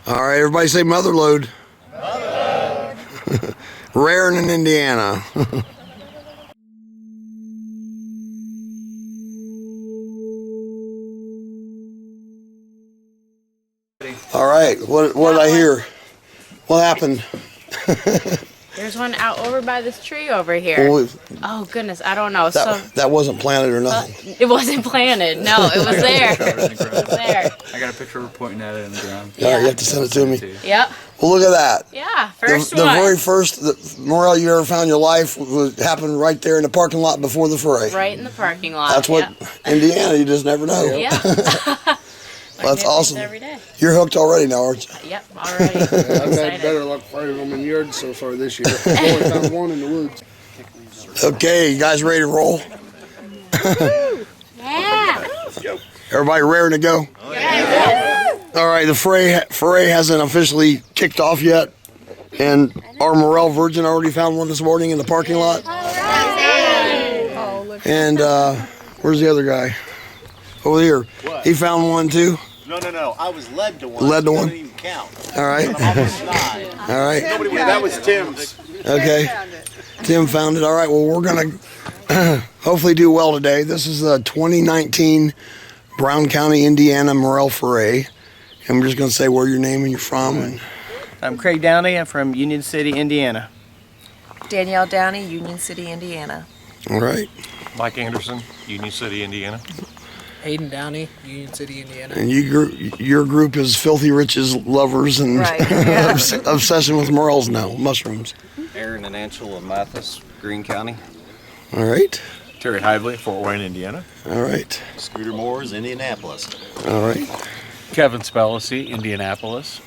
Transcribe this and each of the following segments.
All right, everybody say mother load. Mother load. Raring in Indiana. All right, what did I hear? What happened? There's one out over by this tree over here. Well, oh goodness, I don't know. That wasn't planted or nothing. It wasn't planted. No, it was there. It was there. I got a picture of her pointing at it in the ground. All right, you have to send it to me. Yep. Well, look at that. Yeah, first the one. very first Morel you ever found in your life happened right there in the parking lot before the Foray. Right in the parking lot. That's what Indiana. You just never know. Yeah. Well, that's awesome. Every day. You're hooked already now, aren't you? Yep, already. I've had better luck finding them in yards so far this year. I've only found one in the woods. Okay, you guys ready to roll? Yeah. Everybody raring to go? Yeah. All right, the Foray hasn't officially kicked off yet, and our Morel Virgin already found one this morning in the parking lot. And where's the other guy? Over here. What? He found one too? No. I was led to one. Led to one? Doesn't even count. All right. All right. That was Tim's. Okay. Tim found it. All right. Well, we're going to hopefully do well today. This is the 2019 Brown County, Indiana Morel Foray. And we're just going to say where your name and you're from. And I'm Craig Downey. I'm from Union City, Indiana. Danielle Downey, Union City, Indiana. all right. Mike Anderson, Union City, Indiana. Hayden Downey, Union City, Indiana. And your group is Filthy Rich's lovers and Right, yeah. obsession with morels now, mushrooms. Aaron and Angela Mathis, Greene County. All right. Terry Hively, Fort Wayne, Indiana. All right. Scooter Moore's Indianapolis. All right. Kevin Spellacy, Indianapolis.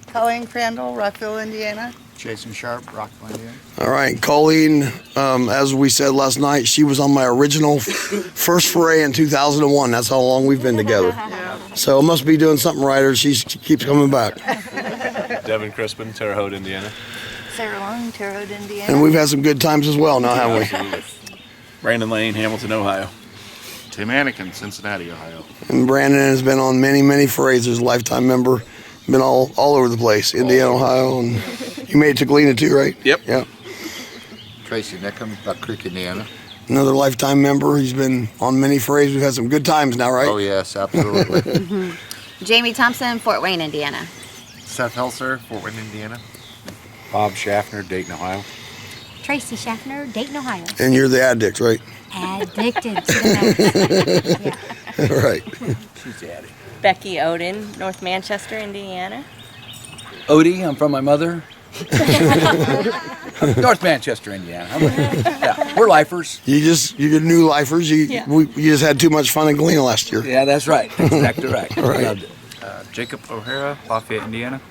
Colleen Crandall, Rockville, Indiana. Jason Sharp, Rockville, Indiana. All right. Colleen, as we said last night, she was on my original first Foray in 2001. That's how long we've been together. Yeah. So it must be doing something right, or she keeps coming back. Devin Crispin, Terre Haute, Indiana. Sarah Long, Terre Haute, Indiana. And we've had some good times as well now, haven't we? Brandon Lane, Hamilton, Ohio. Tim Anakin, Cincinnati, Ohio. And Brandon has been on many, many Forays. He's a lifetime member. Been all over the place. Indiana, Ohio, and you made it to Galena too, right? Yep. Yep. Tracy Nickham, Buck Creek, Indiana. Another lifetime member. He's been on many Forays. We've had some good times now, right? Oh, yes, absolutely. Jamie Thompson, Fort Wayne, Indiana. Seth Helser, Fort Wayne, Indiana. Bob Schaffner, Dayton, Ohio. Tracy Schaffner, Dayton, Ohio. And you're the addict, right? Addicted to the max. Right. She's the addict. Becky Oden, North Manchester, Indiana. Odie, I'm from my mother. North Manchester, Indiana. Yeah, we're lifers. You're new lifers. You just had too much fun in Galena last year. Yeah, that's right. That's exactly right. Right. Loved it. Jacob O'Hara, Lafayette, Indiana.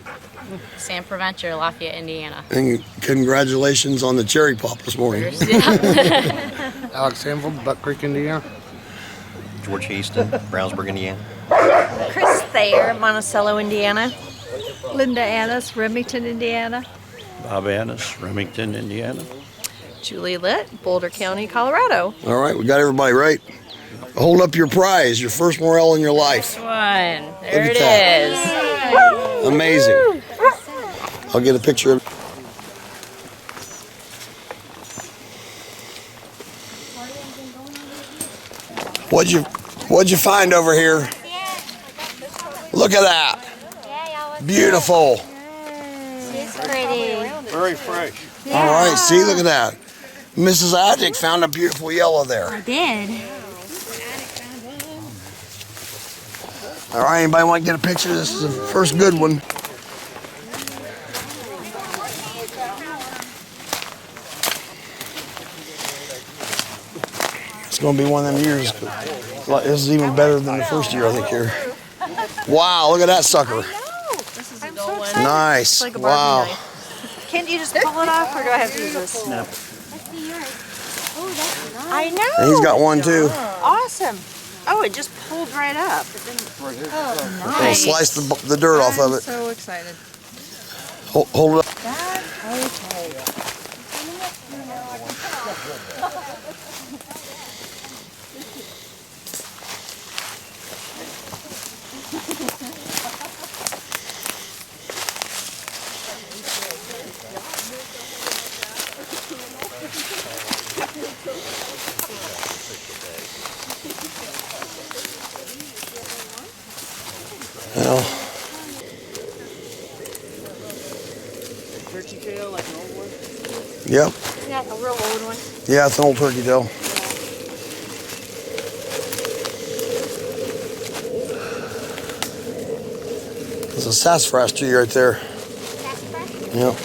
Sam Preventure, Lafayette, Indiana. And congratulations on the cherry pop this morning. Alex Hanville, Buck Creek, Indiana. George Easton, Brownsburg, Indiana. Chris Thayer, Monticello, Indiana. Linda Annis, Remington, Indiana. Bob Annis, Remington, Indiana. Julie Litt, Boulder County, Colorado. All right, we got everybody right. Hold up your prize, your first Morel in your life. First one. There Look it at is. Amazing. I'll get a picture of it. What'd you find over here? Look at that. Beautiful. She's pretty. Very fresh. All right, see, look at that. Mrs. Addick found a beautiful yellow there. I did. All right, anybody want to get a picture? This is the first good one. It's going to be one of them years. This is even better than the first year, I think, here. Wow, look at that sucker. This is a gold one. Nice. Like a Barbie Wow. knife. Can't you just pull it off, or do I have to use this? No. I know. And he's got one, too. Awesome. Oh, it just pulled right up. It didn't. Oh, I'll nice. slice the dirt off of it. So excited. Hold it up. Yep. Isn't that a real old one? Yeah, it's an old turkey tail. There's a sassafras tree right there. Sassafras? Yep.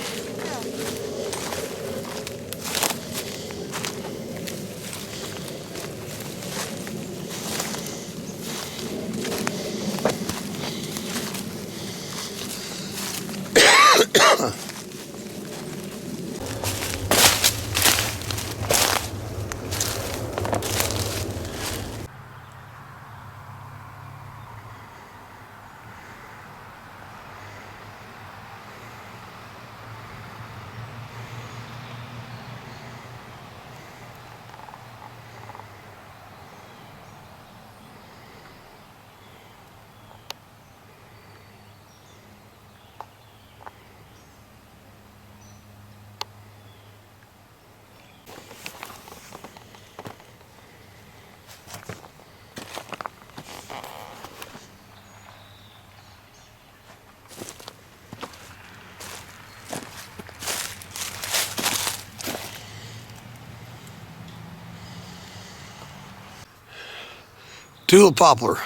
Tulip poplar.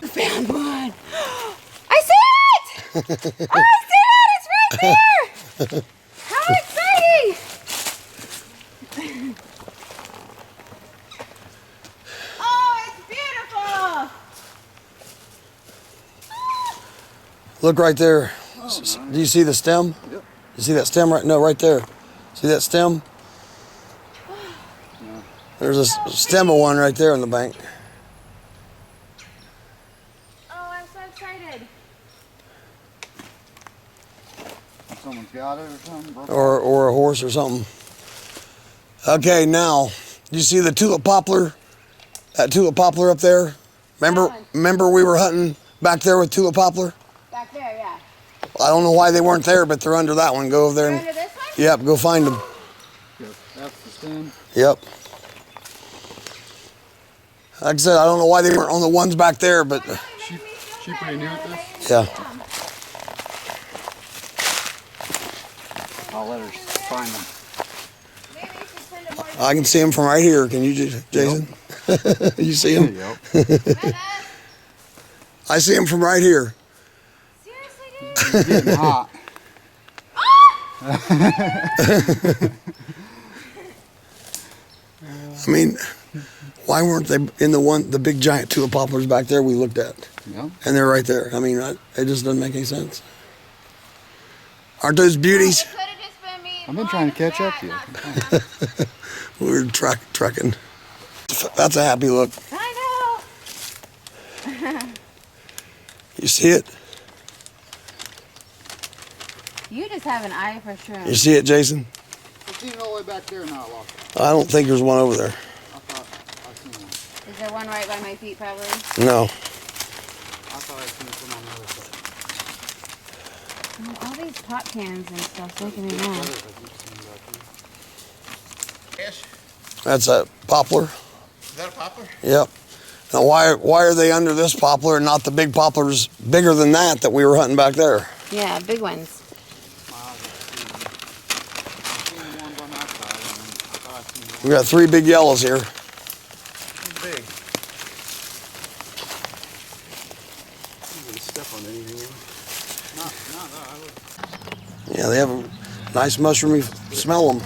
Found one. I see it! I see it! It's right there! How exciting! Oh, it's beautiful! Look right there. Do you see the stem? Yep. You see that stem right? No, right there. See that stem? There's a stem of one right there in the bank. Oh, I'm so excited. Someone's got it or something. Or a horse or something. Okay, now, you see the tulip poplar? That tulip poplar up there? Remember we were hunting back there with tulip poplar? Back there, yeah. I don't know why they weren't there, but they're under that one. Go over there. They're And, under this one? yep, go find them. That's the stem. Yep. Like I said, I don't know why they weren't on the ones back there, but She pretty new at this? yeah. I'll let her find them. I can see them from right here. Can you, Jason? Yep. You see them? Yep. I see them from right here. Seriously, dude? It's getting hot. I mean, why weren't they in the big giant tulip poplars back there we looked at? Yep. And they're right there. I mean, it just doesn't make any sense. Aren't those beauties? It could have just been me. I've been trying to catch up to you. We're trekking. That's a happy look. I know. You see it? You just have an eye for shrooms. You see it, Jason? It's even all the way back there now, Lock. I don't think there's one over there. I thought I seen one. Is there one right by my feet, probably? No. I thought I seen some on the other side. Oh, all these pop cans and stuff making me mad. That's a poplar. Is that a poplar? Yep. Now, why are they under this poplar and not the big poplars bigger than that we were hunting back there? Yeah, big ones. We got 3 big yellows here. Big. You didn't step on anything. Yeah, they have a nice mushroomy smell them.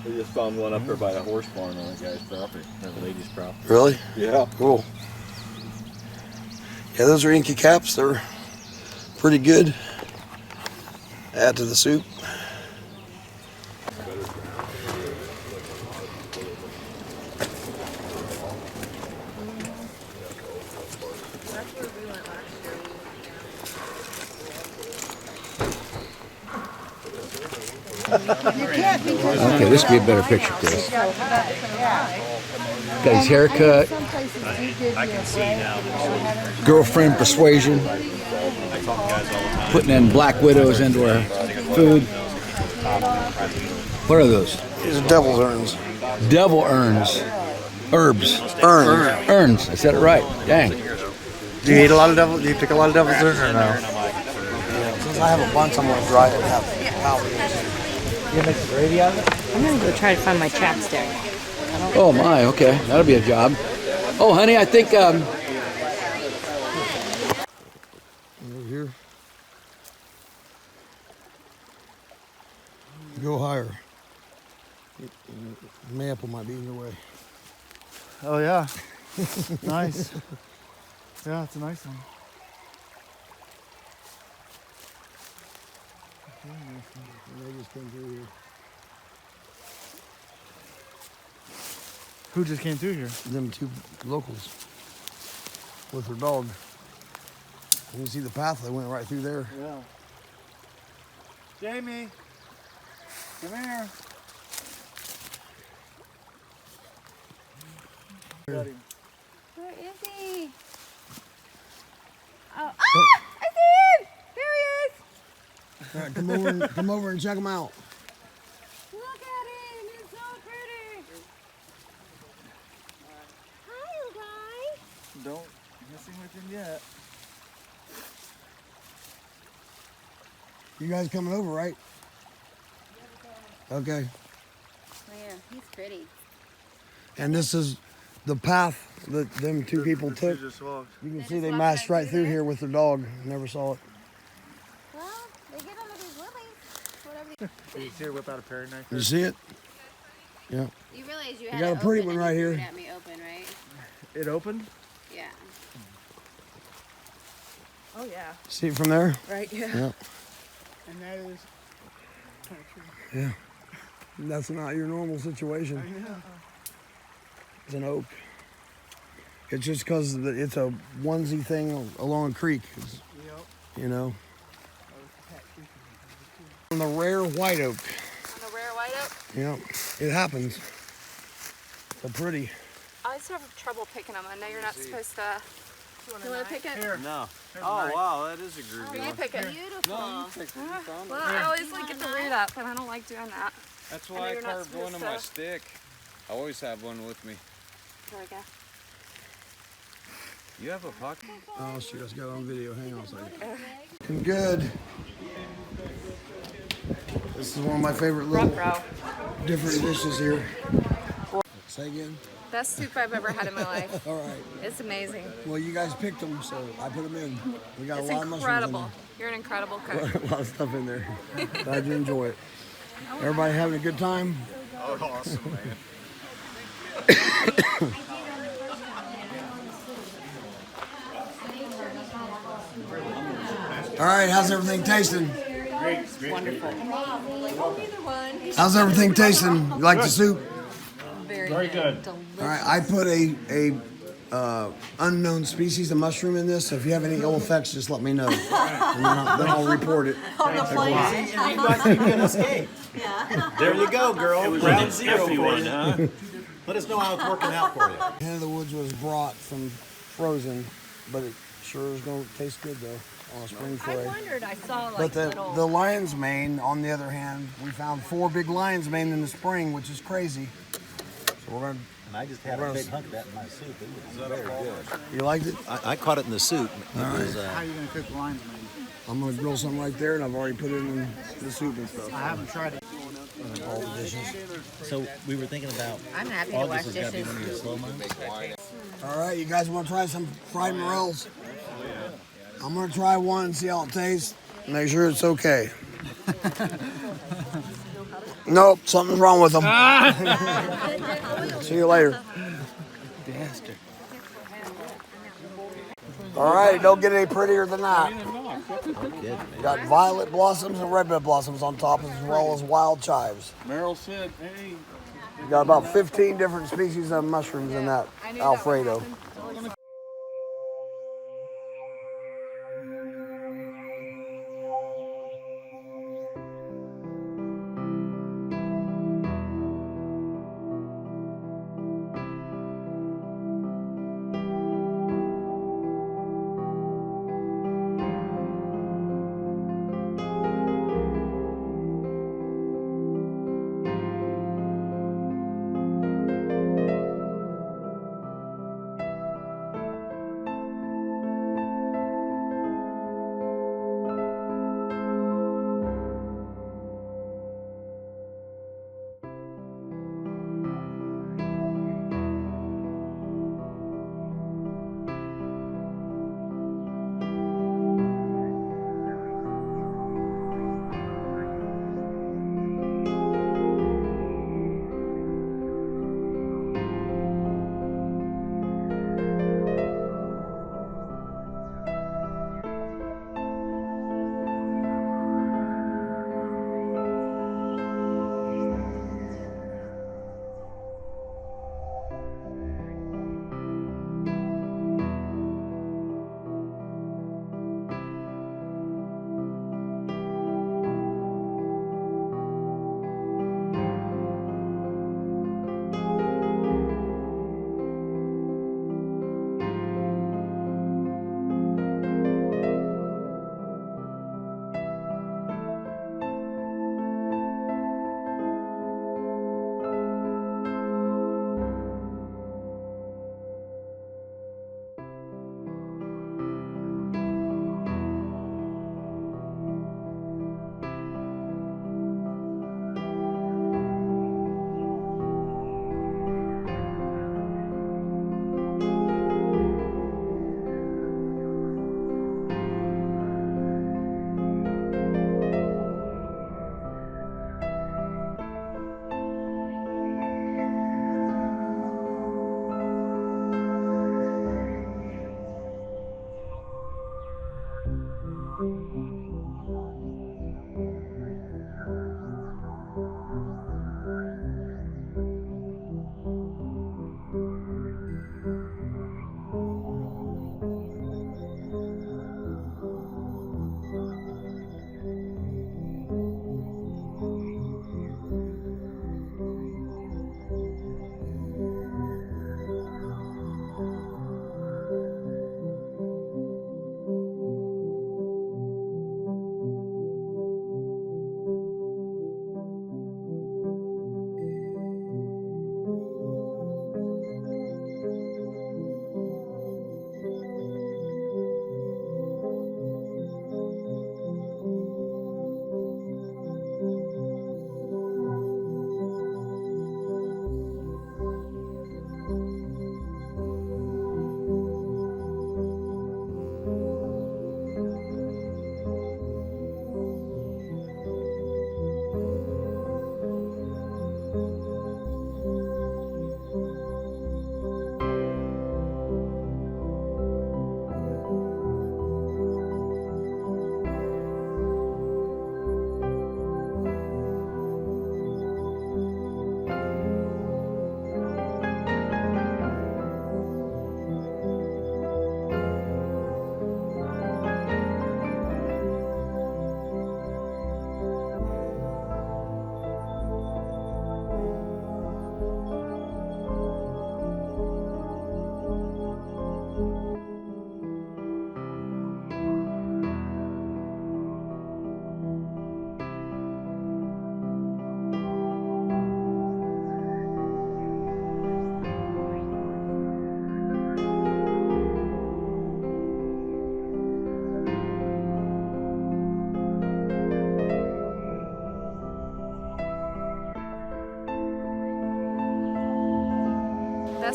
We just found one up there by the horse barn on a guy's property, or the lady's property. Really? Yeah. Cool. Yeah, those are inky caps. They're pretty good. Add to the soup. Okay, this would be a better picture, Chris. Got his haircut. I can see now. Girlfriend persuasion. Putting in black widows into our food. What are those? These are devil's urns. Devil urns. Herbs. Urns. Urns. I said it right. Dang. Do you eat a lot of devil? Do you pick a lot of devil's urns or no? Since I have a bunch, I'm gonna dry it and have powder. You make some gravy out of it? I'm gonna go try to find my chapstick. Oh my. Okay, that'll be a job. Oh, honey, I think Over here. Go higher. Maple might be in your way. Oh yeah. Nice. Yeah, it's a nice one. They just came through here. Who just came through here? Them two locals with their dog. You can see the path, they went right through there. Yeah. Jamie, come here. Where is he? Oh, I see him! There he is! All right, come over and check them out. Look at him! It's so pretty! Hi, you guys! Don't mess with him yet. You guys coming over, right? Okay. Where? He's pretty. And this is the path that them two people took. Just walked. You can see they mashed right through here with their dog. Never saw it. Well, they get under these lilies. Whatever they... Did you see her whip out a paring knife? You see it? Yeah. You realize you You had got it a pretty open one and right you threw here. it at me open, right? It opened? Yeah. Oh yeah. See it from there? Right. Yeah. Yeah. And that is Yeah. That's not your normal situation. It's an oak. It's just because it's a onesie thing along a creek. You know? On the rare white oak. On the rare white oak. Yeah. It happens. They're pretty. I always have trouble picking them. I know you're not supposed to. You want to pick it? here. No. Oh, wow, that is a groovy You one. pick it. Beautiful. Well, I always like get the root up, and I don't like doing that. That's I know why I you're not carved one on supposed my to. stick. I always have one with me. There we go. You have a pocket? Oh, shoot, let's go on video. Hang on a second. Looking good. This is one of my favorite little different dishes here. Say again? Best soup I've ever had in my life. All right. It's amazing. Well, you guys picked them, so I put them in. We got It's a lot of mushrooms incredible. You're an incredible cook. in there. A lot of stuff in there. Glad you enjoy it. Everybody having a good time? Oh, awesome, man. All right, how's everything tasting? Wonderful. How's everything tasting? You like the soup? Very good. All right, I put a unknown species of mushroom in this. So if you have any ill effects, just let me know, and then I'll report it. On the plane. You can escape. There you go, girl. Round zero for you. Let us know how it's working out for you. Hen of the Woods was brought from frozen, but it sure is going to taste good though on a spring foray. I wondered, I saw like But little... the lion's mane, on the other hand, we found 4 big lion's mane in the spring, which is crazy. So we're gonna. And I just had a big hunk of that in my soup. It was very good. You liked it? I caught it in the soup. All right. How are you going to cook lion's mane? I'm gonna grill some right there, and I've already put it in the soup and stuff. I haven't tried it. All the dishes. So we were thinking about I'm happy to wash August has got to be dishes. one of your slow months. All right, you guys want to try some fried morels? I'm gonna try one and see how it tastes. Make sure it's okay. Nope, something's wrong with them. See you later. All right, don't get any prettier than that. You got violet blossoms and red blossoms on top, as well as wild chives. Merrill said, hey. You got about 15 different species of mushrooms in that Alfredo.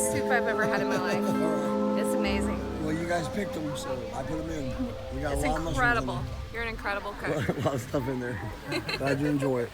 best soup I've ever had in my life. It's amazing. Well, you guys picked them, so I put them in. We got It's a lot of mushrooms in incredible. there. You're an incredible cook. A lot of stuff in there. Glad you enjoy it.